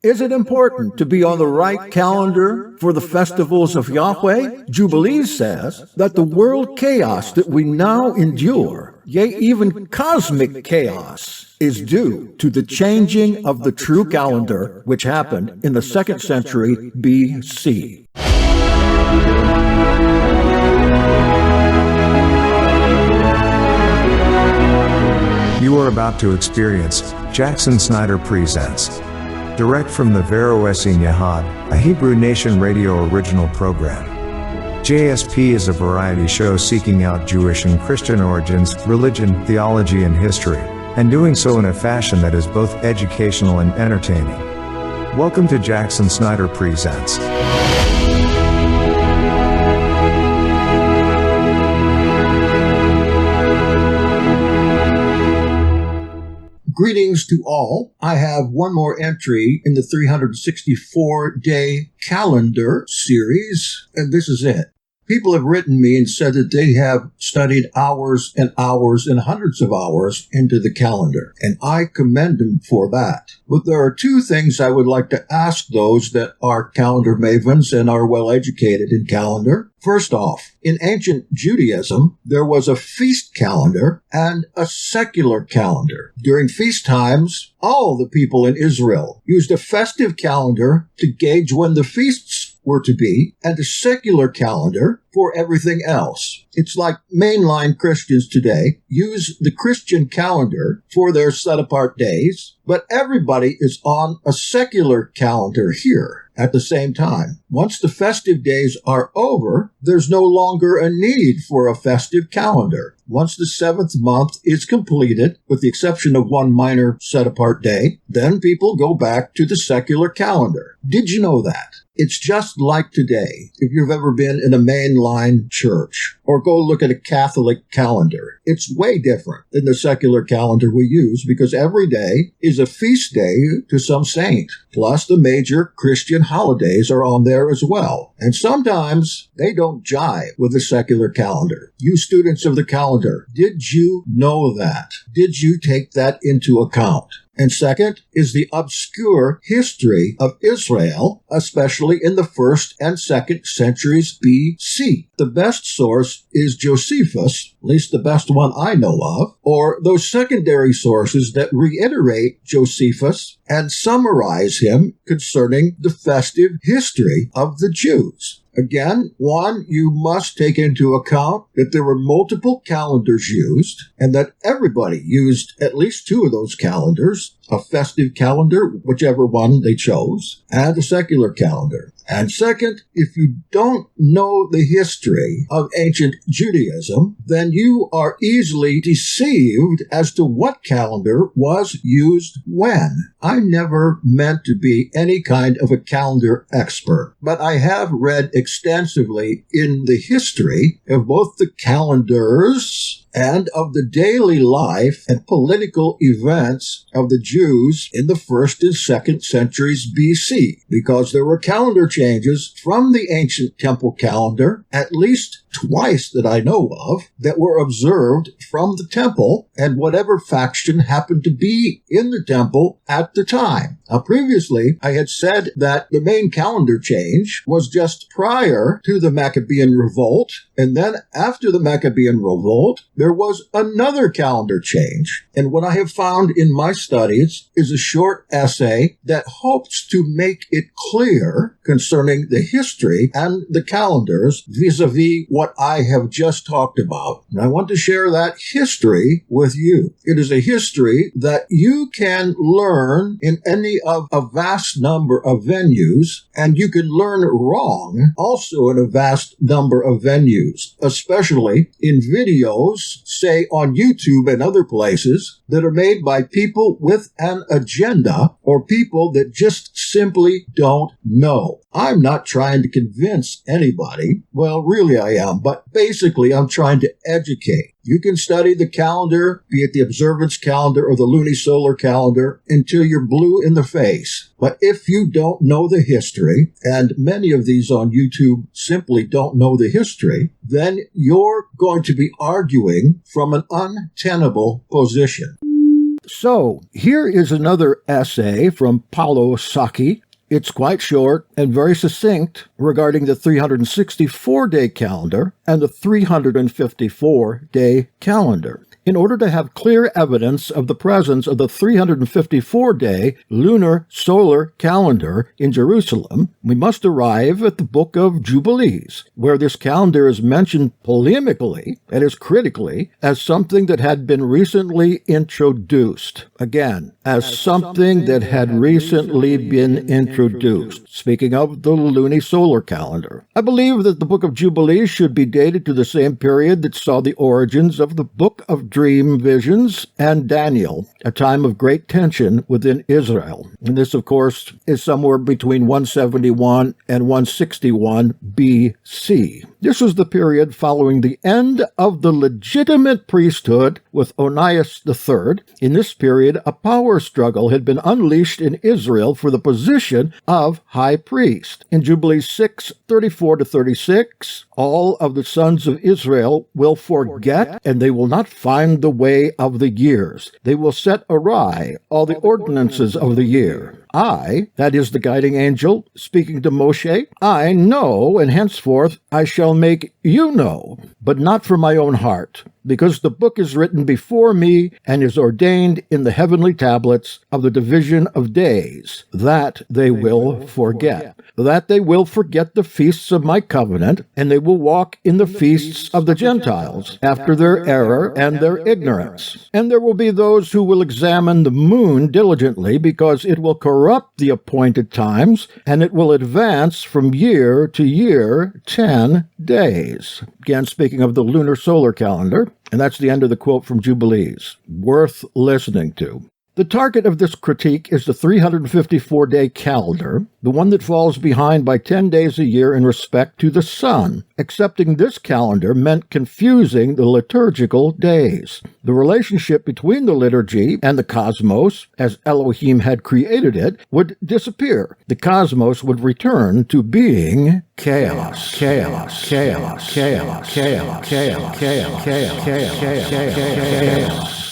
Is it important to be on the right calendar for the festivals of Yahweh? Jubilees says that the world chaos that we now endure, yea, even cosmic chaos, is due to the changing of the true calendar, which happened in the 2nd century BC. You are about to experience Jackson Snyder Presents. Direct from the Vero Essin Yahad, a Hebrew Nation radio original program. JSP is a variety show seeking out Jewish and Christian origins, religion, theology, and history, and doing so in a fashion that is both educational and entertaining. Welcome to Jackson Snyder Presents. Greetings to all. I have one more entry in the 364-day calendar series, and this is it. People have written me and said that they have studied hours and hours and hundreds of hours into the calendar, and I commend them for that. But there are two things I would like to ask those that are calendar mavens and are well educated in calendar. First off, in ancient Judaism, there was a feast calendar and a secular calendar. During feast times, all the people in Israel used a festive calendar to gauge when the feasts were to be, and a secular calendar for everything else. It's like mainline Christians today use the Christian calendar for their set-apart days, but everybody is on a secular calendar here at the same time. Once the festive days are over, there's no longer a need for a festive calendar. Once the 7th month is completed, with the exception of one minor set-apart day, then people go back to the secular calendar. Did you know that? It's just like today, if you've ever been in a mainline church, or go look at a Catholic calendar. It's way different than the secular calendar we use because every day is a feast day to some saint. Plus, the major Christian holidays are on there as well. And sometimes they don't jive with the secular calendar. You students of the calendar, did you know that? Did you take that into account? And second is the obscure history of Israel, especially in the 1st and 2nd centuries BC. The best source is Josephus, at least the best one I know of, or those secondary sources that reiterate Josephus and summarize him concerning the festive history of the Jews. Again, one, you must take into account that there were multiple calendars used and that everybody used at least two of those calendars, a festive calendar, whichever one they chose, and a secular calendar. And second, if you don't know the history of ancient Judaism, then you are easily deceived as to what calendar was used when. I never meant to be any kind of a calendar expert, but I have read extensively in the history of both the calendars and of the daily life and political events of the Jews in the 1st and 2nd centuries BC, because there were calendar changes from the ancient temple calendar, at least twice that I know of, that were observed from the temple and whatever faction happened to be in the temple at the time. Now, previously, I had said that the main calendar change was just prior to the Maccabean revolt, and then after the Maccabean revolt, there was another calendar change. And what I have found in my studies is a short essay that hopes to make it clear concerning the history and the calendars vis-a-vis what I have just talked about. And I want to share that history with you. It is a history that you can learn in any of a vast number of venues, and you can learn wrong also in a vast number of venues, especially in videos, say on YouTube and other places, that are made by people with an agenda or people that just simply don't know. I'm not trying to convince anybody. Well, really I am, but basically I'm trying to educate. You can study the calendar, be it the observance calendar or the luni-solar calendar, until you're blue in the face. But if you don't know the history, and many of these on YouTube simply don't know the history, then you're going to be arguing from an untenable position. So, here is another essay from Paolo Sacchi. It's quite short and very succinct regarding the 364-day calendar and the 354-day calendar. In order to have clear evidence of the presence of the 354-day lunar-solar calendar in Jerusalem, we must arrive at the book of Jubilees, where this calendar is mentioned polemically, that is critically, as something that had been recently introduced. Again, as something that had recently been introduced. Speaking of the luni-solar calendar. I believe that the book of Jubilees should be dated to the same period that saw the origins of the book of dream visions and Daniel, a time of great tension within Israel. And this, of course, is somewhere between 171 and 161 BC. This was the period following the end of the legitimate priesthood with Onias III. In this period, a power struggle had been unleashed in Israel for the position of high priest. In Jubilees 6:34-36, all of the sons of Israel will forget, and they will not find the way of the years. They will set awry all the ordinances of the year. I, that is the guiding angel, speaking to Moshe, I know, and henceforth I shall make you know, but not for my own heart, because the book is written before me and is ordained in the heavenly tablets of the division of days, that they will forget. That they will forget the feasts of my covenant, and they will walk in the feasts of the Gentiles, after their error and their ignorance. And there will be those who will examine the moon diligently, because it will corrupt the appointed times, and it will advance from year to year 10 days. Again, speaking of the lunar-solar calendar, and that's the end of the quote from Jubilees. Worth listening to. The target of this critique is the 354-day calendar, the one that falls behind by 10 days a year in respect to the sun. Accepting this calendar meant confusing the liturgical days. The relationship between the liturgy and the cosmos, as Elohim had created it, would disappear. The cosmos would return to being chaos. Chaos. Chaos. Chaos. Chaos. Chaos. Chaos. Chaos. Chaos.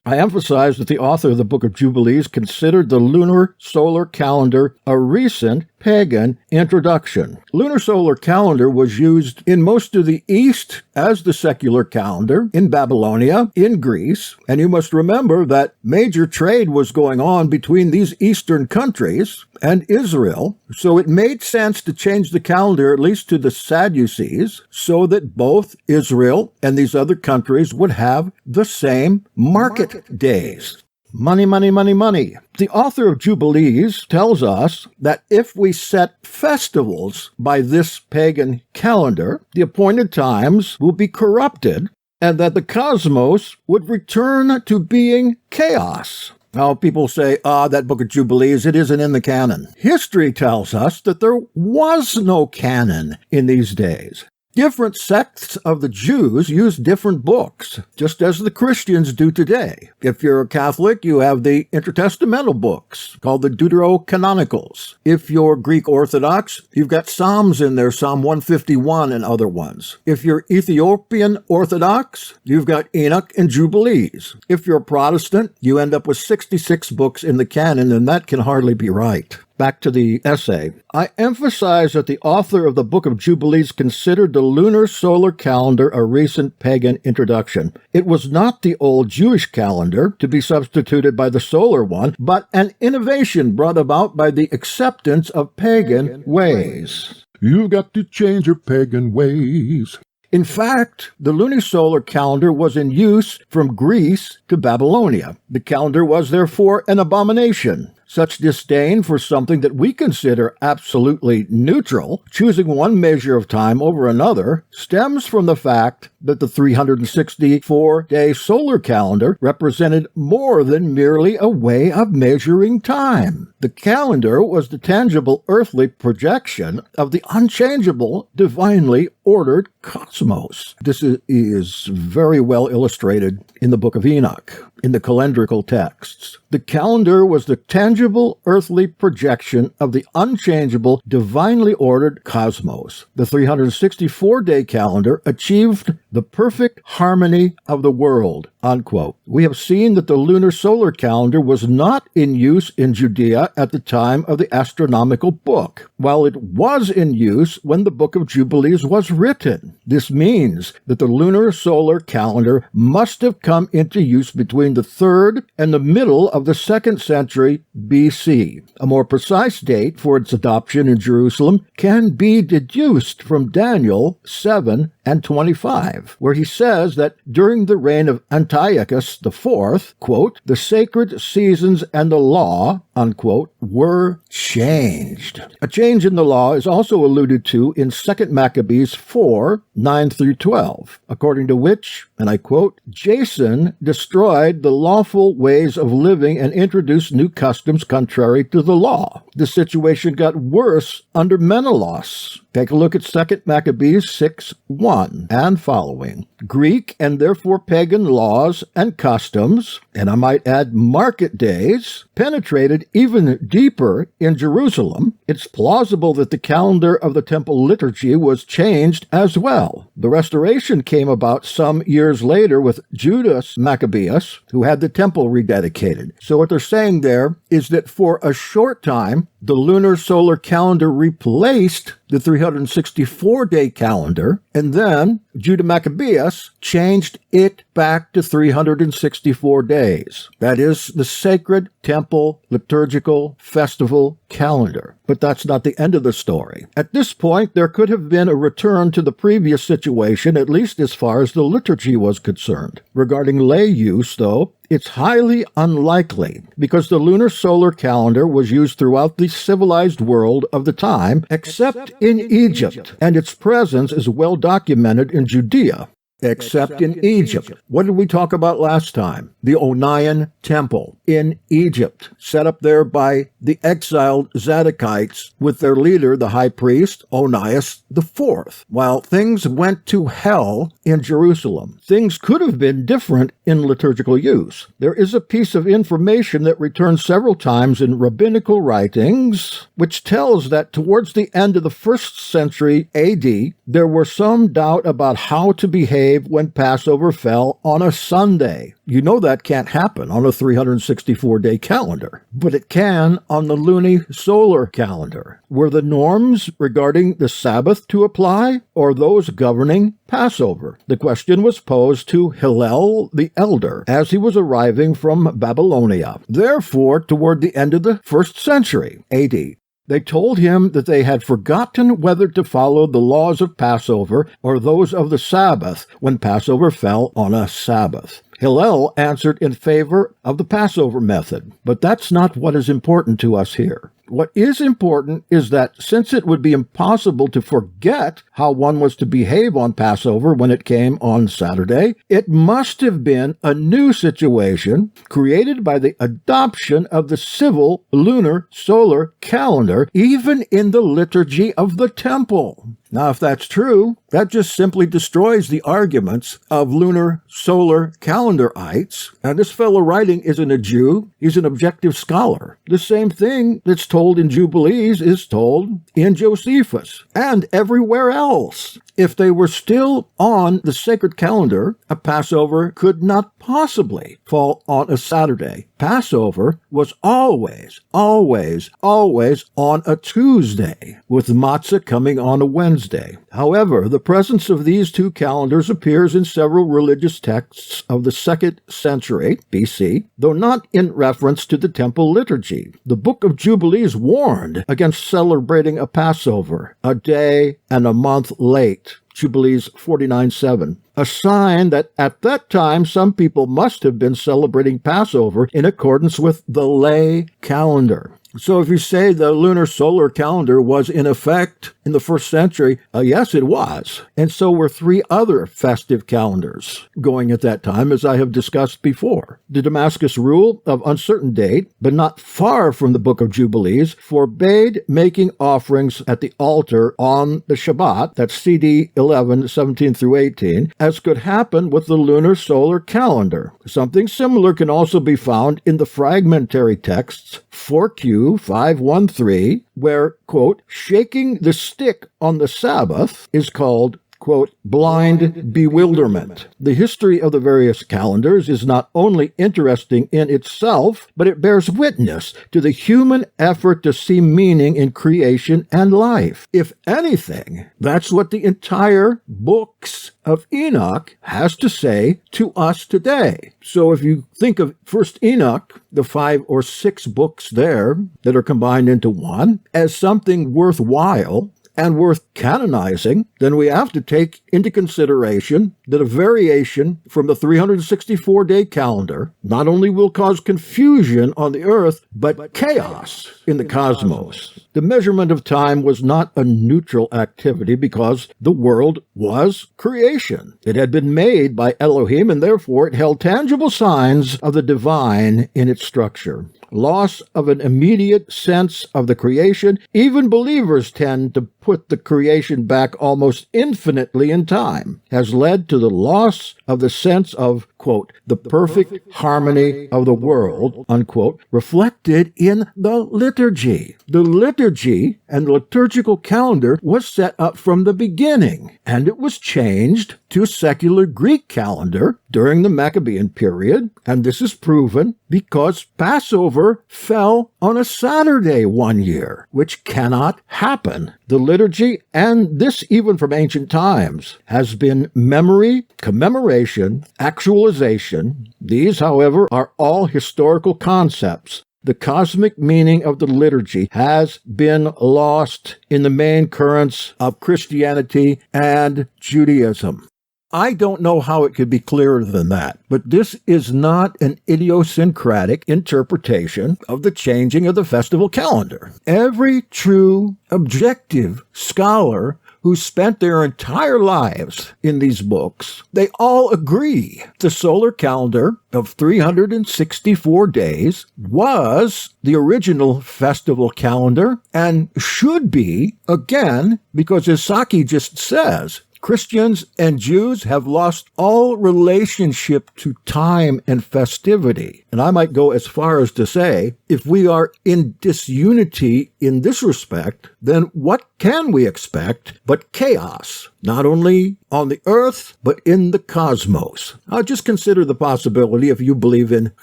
I emphasize that the author of the Book of Jubilees considered the lunar-solar calendar a recent pagan introduction. Lunar-solar calendar was used in most of the East as the secular calendar, in Babylonia, in Greece, and you must remember that major trade was going on between these Eastern countries and Israel, so it made sense to change the calendar at least to the Sadducees, so that both Israel and these other countries would have the same market days. Money, money, money, money. The author of Jubilees tells us that if we set festivals by this pagan calendar, the appointed times will be corrupted, and that the cosmos would return to being chaos. Now, people say, that Book of Jubilees, it isn't in the canon. History tells us that there was no canon in these days. Different sects of the Jews use different books, just as the Christians do today. If you're a Catholic, you have the intertestamental books, called the Deuterocanonicals. If you're Greek Orthodox, you've got Psalms in there, Psalm 151 and other ones. If you're Ethiopian Orthodox, you've got Enoch and Jubilees. If you're a Protestant, you end up with 66 books in the canon, and that can hardly be right. Back to the essay. I emphasize that the author of the Book of Jubilees considered the lunar-solar calendar a recent pagan introduction. It was not the old Jewish calendar to be substituted by the solar one, but an innovation brought about by the acceptance of pagan ways. You've got to change your pagan ways. In fact, the luni-solar calendar was in use from Greece to Babylonia. The calendar was therefore an abomination. Such disdain for something that we consider absolutely neutral, choosing one measure of time over another, stems from the fact that the 364-day solar calendar represented more than merely a way of measuring time. The calendar was the tangible earthly projection of the unchangeable, divinely ordered cosmos. This is very well illustrated in the book of Enoch, in the calendrical texts. The calendar was the tangible earthly projection of the unchangeable, divinely ordered cosmos. The 364-day calendar achieved the perfect harmony of the world, unquote. We have seen that the lunar-solar calendar was not in use in Judea at the time of the astronomical book, while it was in use when the book of Jubilees was written. This means that the lunar-solar calendar must have come into use between the 3rd and the middle of the 2nd century BC. A more precise date for its adoption in Jerusalem can be deduced from Daniel 7 and 25, where he says that during the reign of Antiochus IV, quote, the sacred seasons and the law, unquote, were changed. A change in the law is also alluded to in 2 Maccabees 4, 9 through 12, according to which, and I quote, Jason destroyed the lawful ways of living and introduced new customs contrary to the law. The situation got worse under Menelaus. Take a look at 2 Maccabees 6, 1 and following. Greek and therefore pagan laws and customs, and I might add market days, penetrated even deeper in Jerusalem. It's plausible that the calendar of the temple liturgy was changed as well. The restoration came about some years later with Judas Maccabeus, who had the temple rededicated. So what they're saying there is that for a short time, the lunar-solar calendar replaced the 364-day calendar, and then Judah Maccabeus changed it back to 364 days. That is the sacred temple liturgical festival calendar. But that's not the end of the story. At this point, there could have been a return to the previous situation, at least as far as the liturgy was concerned. Regarding lay use, though, it's highly unlikely, because the lunar-solar calendar was used throughout the civilized world of the time, except in Egypt, and its presence is well documented in Judea. Except in Egypt. What did we talk about last time? The Onion Temple in Egypt, set up there by the exiled Zadokites with their leader, the high priest, Onias IV. While things went to hell in Jerusalem, things could have been different in liturgical use. There is a piece of information that returns several times in rabbinical writings, which tells that towards the end of the 1st century AD, there were some doubt about how to behave when Passover fell on a Sunday. You know that can't happen on a 364-day calendar, but it can on the luni-solar calendar. Were the norms regarding the Sabbath to apply, or those governing Passover? The question was posed to Hillel the Elder as he was arriving from Babylonia. Therefore, toward the end of the 1st century AD, they told him that they had forgotten whether to follow the laws of Passover or those of the Sabbath when Passover fell on a Sabbath. Hillel answered in favor of the Passover method, but that's not what is important to us here. What is important is that since it would be impossible to forget how one was to behave on Passover when it came on Saturday, it must have been a new situation created by the adoption of the civil lunar-solar calendar, even in the liturgy of the temple. Now, if that's true, that just simply destroys the arguments of lunar-solar calendarites. And this fellow writing isn't a Jew, he's an objective scholar. The same thing that's told in Jubilees is told in Josephus and everywhere else. If they were still on the sacred calendar, a Passover could not possibly fall on a Saturday. Passover was always on a Tuesday, with matzah coming on a Wednesday. However, the presence of these two calendars appears in several religious texts of the 2nd century BC, though not in reference to the temple liturgy. The book of Jubilees warned against celebrating a Passover a day and a month late. Jubilees 49:7, a sign that at that time some people must have been celebrating Passover in accordance with the lay calendar. So if you say the lunar solar calendar was in effect in the first century, yes, it was. And so were 3 other festive calendars going at that time, as I have discussed before. The Damascus rule of uncertain date, but not far from the Book of Jubilees, forbade making offerings at the altar on the Shabbat, that's CD 11, 17 through 18, as could happen with the lunar solar calendar. Something similar can also be found in the fragmentary texts 4Q 513, where, quote, shaking the stick on the Sabbath is called, quote, blind bewilderment. The history of the various calendars is not only interesting in itself, but it bears witness to the human effort to see meaning in creation and life. If anything, that's what the entire books of Enoch has to say to us today. So if you think of First Enoch, the 5 or 6 books there that are combined into one, as something worthwhile and worth canonizing, then we have to take into consideration that a variation from the 364-day calendar not only will cause confusion on the earth, but chaos in the cosmos. The measurement of time was not a neutral activity because the world was creation. It had been made by Elohim, and therefore it held tangible signs of the divine in its structure. Loss of an immediate sense of the creation, even believers tend to put the creation back almost infinitely in time, has led to the loss of the sense of, quote, the perfect harmony of the world, unquote, reflected in the liturgy. The liturgy and the liturgical calendar was set up from the beginning, and it was changed to a secular Greek calendar during the Maccabean period, and this is proven because Passover fell on a Saturday one year, which cannot happen. The liturgy, and this even from ancient times, has been memory, commemoration, actualization. These, however, are all historical concepts. The cosmic meaning of the liturgy has been lost in the main currents of Christianity and Judaism. I don't know how it could be clearer than that, but this is not an idiosyncratic interpretation of the changing of the festival calendar. Every true, objective scholar who spent their entire lives in these books, they all agree the solar calendar of 364 days was the original festival calendar and should be, again, because as Saki just says, Christians and Jews have lost all relationship to time and festivity. And I might go as far as to say, if we are in disunity in this respect, then what can we expect but chaos, not only on the earth, but in the cosmos? Now just consider the possibility if you believe in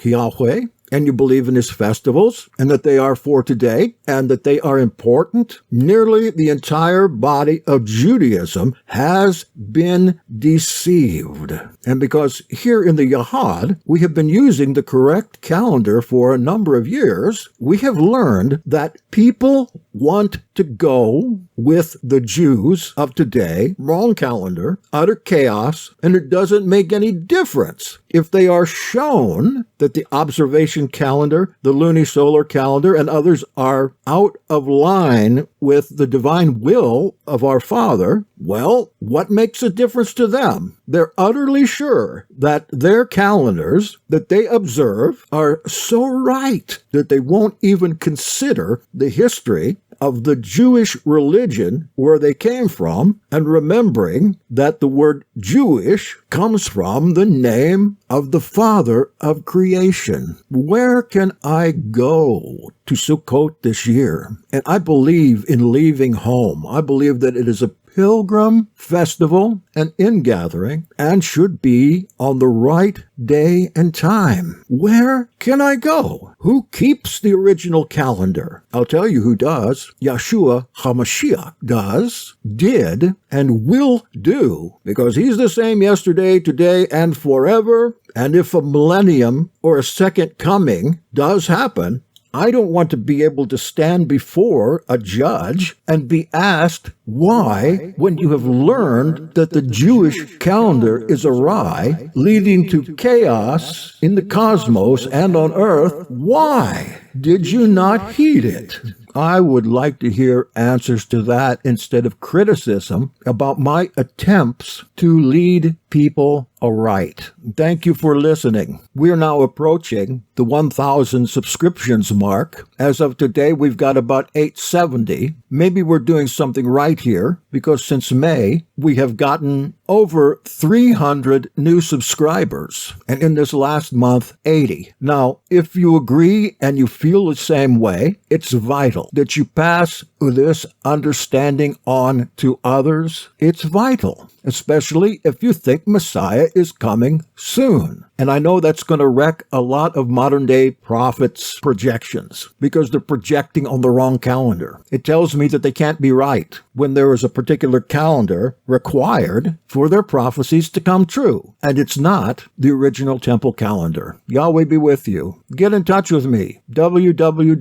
Yahweh, and you believe in his festivals, and that they are for today, and that they are important, nearly the entire body of Judaism has been deceived. And because here in the Yahad, we have been using the correct calendar for a number of years, we have learned that people want to go with the Jews of today, wrong calendar, utter chaos, and it doesn't make any difference if they are shown that the observation calendar, the luni-solar calendar, and others are out of line with the divine will of our Father. Well, what makes a difference to them? They're utterly sure that their calendars that they observe are so right that they won't even consider the history of the Jewish religion where they came from, and remembering that the word Jewish comes from the name of the Father of creation. Where can I go to Sukkot this year? And I believe in leaving home. I believe that it is a pilgrim festival and ingathering and should be on the right day and time. Where can I go? Who keeps the original calendar? I'll tell you who does. Yeshua HaMashiach does, did, and will do, because he's the same yesterday, today, and forever. And if a millennium or a second coming does happen, I don't want to be able to stand before a judge and be asked why, when you have learned that the Jewish calendar is awry, leading to chaos in the cosmos and on earth, why? Did you not heed it? I would like to hear answers to that instead of criticism about my attempts to lead people aright. Thank you for listening. We are now approaching the 1,000 subscriptions mark. As of today, we've got about 870. Maybe we're doing something right here, because since May, we have gotten over 300 new subscribers, and in this last month, 80. Now, if you agree and you feel the same way, it's vital that you pass this understanding on to others. It's vital, especially if you think Messiah is coming soon. And I know that's going to wreck a lot of modern-day prophets' projections, because they're projecting on the wrong calendar. It tells me that they can't be right when there is a particular calendar required for their prophecies to come true. And it's not the original temple calendar. Yahweh be with you. Get in touch with me. www.yahad.me.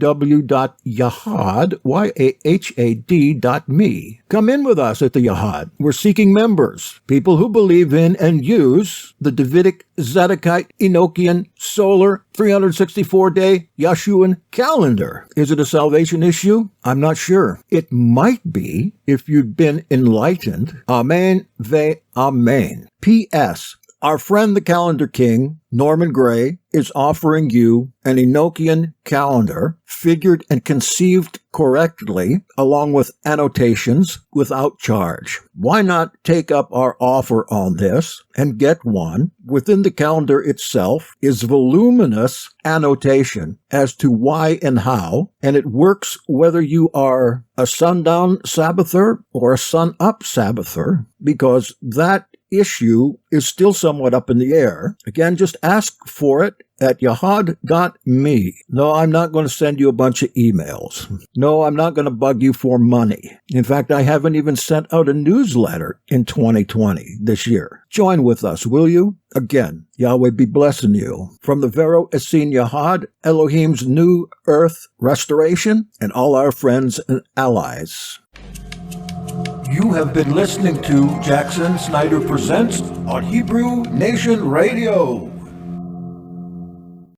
Come in with us at the Yahad. We're seeking members, people who believe in and use the Davidic, Zedekite, Enochian, solar, 364-day Yeshuan calendar. Is it a salvation issue? I'm not sure. It might be if you've been enlightened. Amen ve amen. P.S. Our friend the Calendar King, Norman Gray, is offering you an Enochian calendar, figured and conceived correctly, along with annotations, without charge. Why not take up our offer on this and get one? Within the calendar itself is voluminous annotation as to why and how, and it works whether you are a sundown Sabbather or a sun-up Sabbather, because that issue is still somewhat up in the air. Again, just ask for it at yahad.me. No, I'm not going to send you a bunch of emails. No, I'm not going to bug you for money. In fact, I haven't even sent out a newsletter in 2020 this year. Join with us, will you? Again, Yahweh be blessing you. From the Vero Essene Yahad, Elohim's New Earth Restoration, and all our friends and allies. You have been listening to Jackson Snyder Presents on Hebrew Nation Radio.